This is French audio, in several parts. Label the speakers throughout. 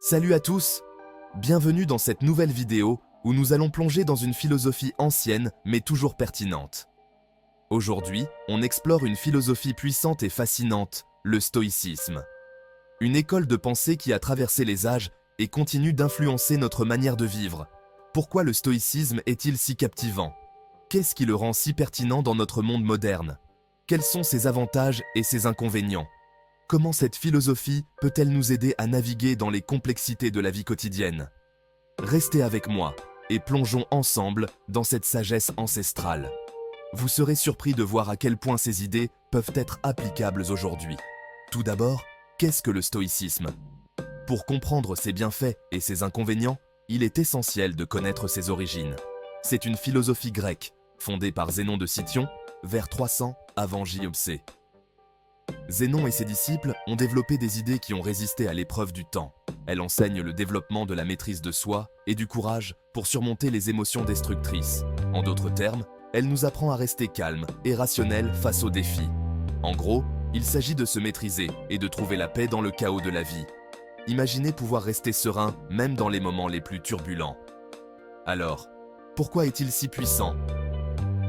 Speaker 1: Salut à tous! Bienvenue dans cette nouvelle vidéo où nous allons plonger dans une philosophie ancienne mais toujours pertinente. Aujourd'hui, on explore une philosophie puissante et fascinante, le stoïcisme. Une école de pensée qui a traversé les âges et continue d'influencer notre manière de vivre. Pourquoi le stoïcisme est-il si captivant? Qu'est-ce qui le rend si pertinent dans notre monde moderne? Quels sont ses avantages et ses inconvénients? Comment cette philosophie peut-elle nous aider à naviguer dans les complexités de la vie quotidienne? Restez avec moi et plongeons ensemble dans cette sagesse ancestrale. Vous serez surpris de voir à quel point ces idées peuvent être applicables aujourd'hui. Tout d'abord, qu'est-ce que le stoïcisme? Pour comprendre ses bienfaits et ses inconvénients, il est essentiel de connaître ses origines. C'est une philosophie grecque, fondée par Zénon de Cityon, vers 300 avant J.-C. Zénon et ses disciples ont développé des idées qui ont résisté à l'épreuve du temps. Elle enseigne le développement de la maîtrise de soi et du courage pour surmonter les émotions destructrices. En d'autres termes, elle nous apprend à rester calme et rationnel face aux défis. En gros, il s'agit de se maîtriser et de trouver la paix dans le chaos de la vie. Imaginez pouvoir rester serein même dans les moments les plus turbulents. Alors, pourquoi est-il si puissant?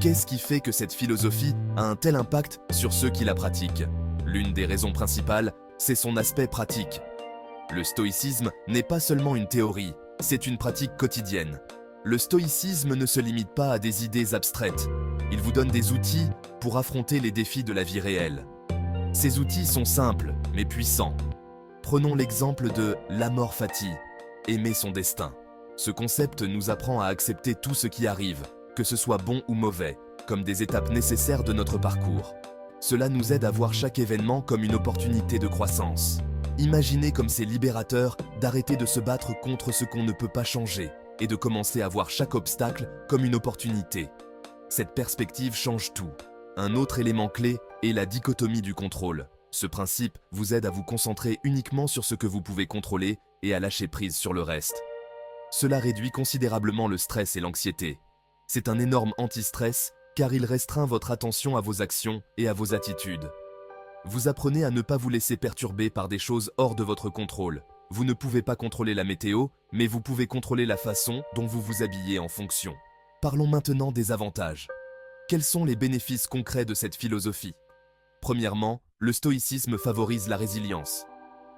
Speaker 1: Qu'est-ce qui fait que cette philosophie a un tel impact sur ceux qui la pratiquent? L'une des raisons principales, c'est son aspect pratique. Le stoïcisme n'est pas seulement une théorie, c'est une pratique quotidienne. Le stoïcisme ne se limite pas à des idées abstraites. Il vous donne des outils pour affronter les défis de la vie réelle. Ces outils sont simples, mais puissants. Prenons l'exemple de l'amor fati, aimer son destin. Ce concept nous apprend à accepter tout ce qui arrive, que ce soit bon ou mauvais, comme des étapes nécessaires de notre parcours. Cela nous aide à voir chaque événement comme une opportunité de croissance. Imaginez comme c'est libérateur d'arrêter de se battre contre ce qu'on ne peut pas changer et de commencer à voir chaque obstacle comme une opportunité. Cette perspective change tout. Un autre élément clé est la dichotomie du contrôle. Ce principe vous aide à vous concentrer uniquement sur ce que vous pouvez contrôler et à lâcher prise sur le reste. Cela réduit considérablement le stress et l'anxiété. C'est un énorme anti-stress car il restreint votre attention à vos actions et à vos attitudes. Vous apprenez à ne pas vous laisser perturber par des choses hors de votre contrôle. Vous ne pouvez pas contrôler la météo, mais vous pouvez contrôler la façon dont vous vous habillez en fonction. Parlons maintenant des avantages. Quels sont les bénéfices concrets de cette philosophie? Premièrement, le stoïcisme favorise la résilience.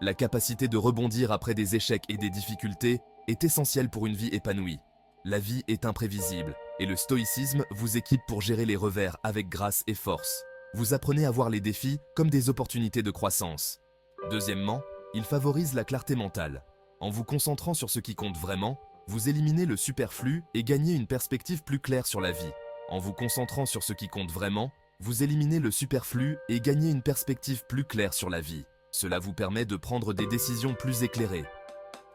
Speaker 1: La capacité de rebondir après des échecs et des difficultés est essentielle pour une vie épanouie. La vie est imprévisible, et le stoïcisme vous équipe pour gérer les revers avec grâce et force. Vous apprenez à voir les défis comme des opportunités de croissance. Deuxièmement, il favorise la clarté mentale. En vous concentrant sur ce qui compte vraiment, vous éliminez le superflu et gagnez une perspective plus claire sur la vie. En vous concentrant sur ce qui compte vraiment, vous éliminez le superflu et gagnez une perspective plus claire sur la vie. Cela vous permet de prendre des décisions plus éclairées.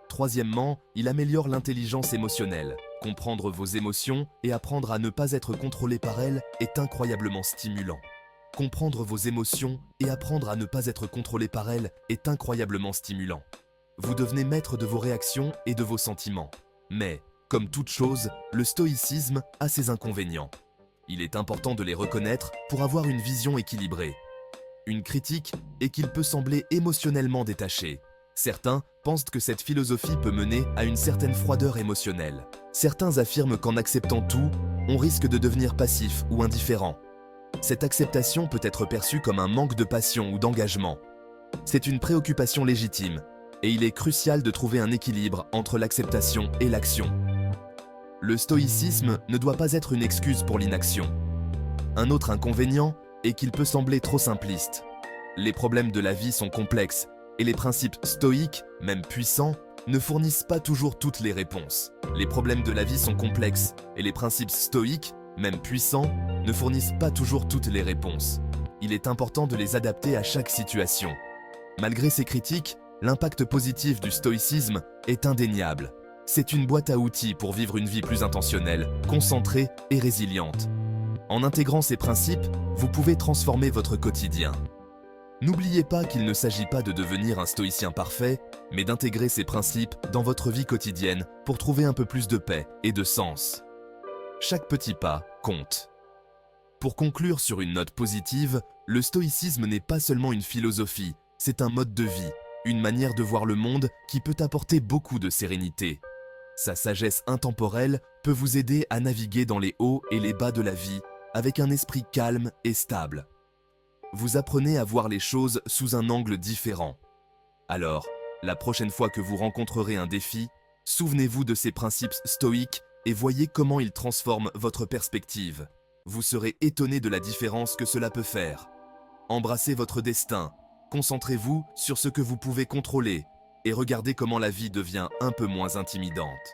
Speaker 1: Troisièmement, il améliore l'intelligence émotionnelle. Comprendre vos émotions et apprendre à ne pas être contrôlé par elles est incroyablement stimulant. Comprendre vos émotions et apprendre à ne pas être contrôlé par elles est incroyablement stimulant. Vous devenez maître de vos réactions et de vos sentiments. Mais, comme toute chose, le stoïcisme a ses inconvénients. Il est important de les reconnaître pour avoir une vision équilibrée. Une critique est qu'il peut sembler émotionnellement détaché. Certains pensent que cette philosophie peut mener à une certaine froideur émotionnelle. Certains affirment qu'en acceptant tout, on risque de devenir passif ou indifférent. Cette acceptation peut être perçue comme un manque de passion ou d'engagement. C'est une préoccupation légitime, et il est crucial de trouver un équilibre entre l'acceptation et l'action. Le stoïcisme ne doit pas être une excuse pour l'inaction. Un autre inconvénient est qu'il peut sembler trop simpliste. Les problèmes de la vie sont complexes, et les principes stoïques, même puissants, ne fournissent pas toujours toutes les réponses. Les problèmes de la vie sont complexes, et les principes stoïques, même puissants, ne fournissent pas toujours toutes les réponses. Il est important de les adapter à chaque situation. Malgré ces critiques, l'impact positif du stoïcisme est indéniable. C'est une boîte à outils pour vivre une vie plus intentionnelle, concentrée et résiliente. En intégrant ces principes, vous pouvez transformer votre quotidien. N'oubliez pas qu'il ne s'agit pas de devenir un stoïcien parfait, mais d'intégrer ces principes dans votre vie quotidienne pour trouver un peu plus de paix et de sens. Chaque petit pas compte. Pour conclure sur une note positive, le stoïcisme n'est pas seulement une philosophie, c'est un mode de vie. une manière de voir le monde qui peut apporter beaucoup de sérénité. Sa sagesse intemporelle peut vous aider à naviguer dans les hauts et les bas de la vie avec un esprit calme et stable. Vous apprenez à voir les choses sous un angle différent. Alors, la prochaine fois que vous rencontrerez un défi, souvenez-vous de ces principes stoïques et voyez comment ils transforment votre perspective. Vous serez étonné de la différence que cela peut faire. Embrassez votre destin, concentrez-vous sur ce que vous pouvez contrôler et regardez comment la vie devient un peu moins intimidante.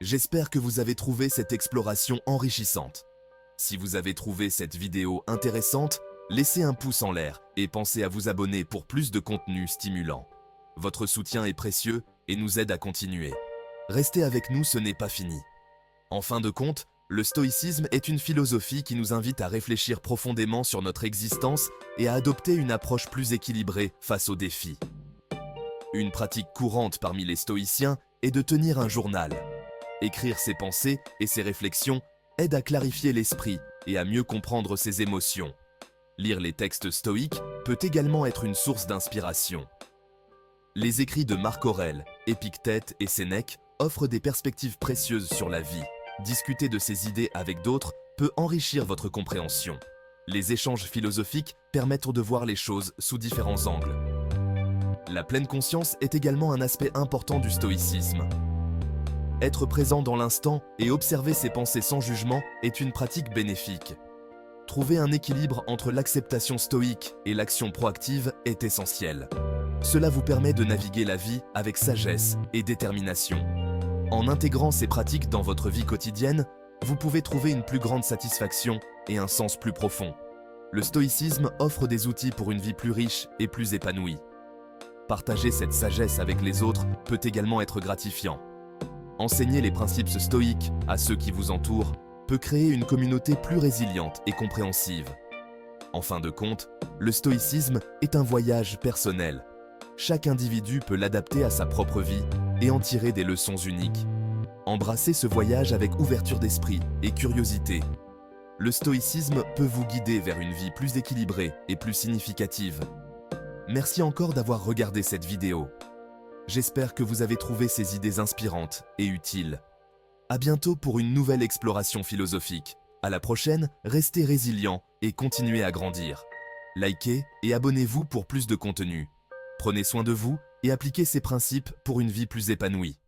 Speaker 1: J'espère que vous avez trouvé cette exploration enrichissante. Si vous avez trouvé cette vidéo intéressante, laissez un pouce en l'air et pensez à vous abonner pour plus de contenu stimulant. Votre soutien est précieux et nous aide à continuer. Restez avec nous, ce n'est pas fini. En fin de compte, le stoïcisme est une philosophie qui nous invite à réfléchir profondément sur notre existence et à adopter une approche plus équilibrée face aux défis. Une pratique courante parmi les stoïciens est de tenir un journal. Écrire ses pensées et ses réflexions aide à clarifier l'esprit et à mieux comprendre ses émotions. Lire les textes stoïques peut également être une source d'inspiration. Les écrits de Marc Aurèle, Épictète et Sénèque offrent des perspectives précieuses sur la vie. Discuter de ces idées avec d'autres peut enrichir votre compréhension. Les échanges philosophiques permettent de voir les choses sous différents angles. La pleine conscience est également un aspect important du stoïcisme. Être présent dans l'instant et observer ses pensées sans jugement est une pratique bénéfique. Trouver un équilibre entre l'acceptation stoïque et l'action proactive est essentiel. Cela vous permet de naviguer la vie avec sagesse et détermination. En intégrant ces pratiques dans votre vie quotidienne, vous pouvez trouver une plus grande satisfaction et un sens plus profond. Le stoïcisme offre des outils pour une vie plus riche et plus épanouie. Partager cette sagesse avec les autres peut également être gratifiant. Enseigner les principes stoïques à ceux qui vous entourent peut créer une communauté plus résiliente et compréhensive. En fin de compte, le stoïcisme est un voyage personnel. Chaque individu peut l'adapter à sa propre vie et en tirer des leçons uniques. Embrassez ce voyage avec ouverture d'esprit et curiosité. Le stoïcisme peut vous guider vers une vie plus équilibrée et plus significative. Merci encore d'avoir regardé cette vidéo. J'espère que vous avez trouvé ces idées inspirantes et utiles. À bientôt pour une nouvelle exploration philosophique. À la prochaine, restez résilients et continuez à grandir. Likez et abonnez-vous pour plus de contenu. Prenez soin de vous et appliquez ces principes pour une vie plus épanouie.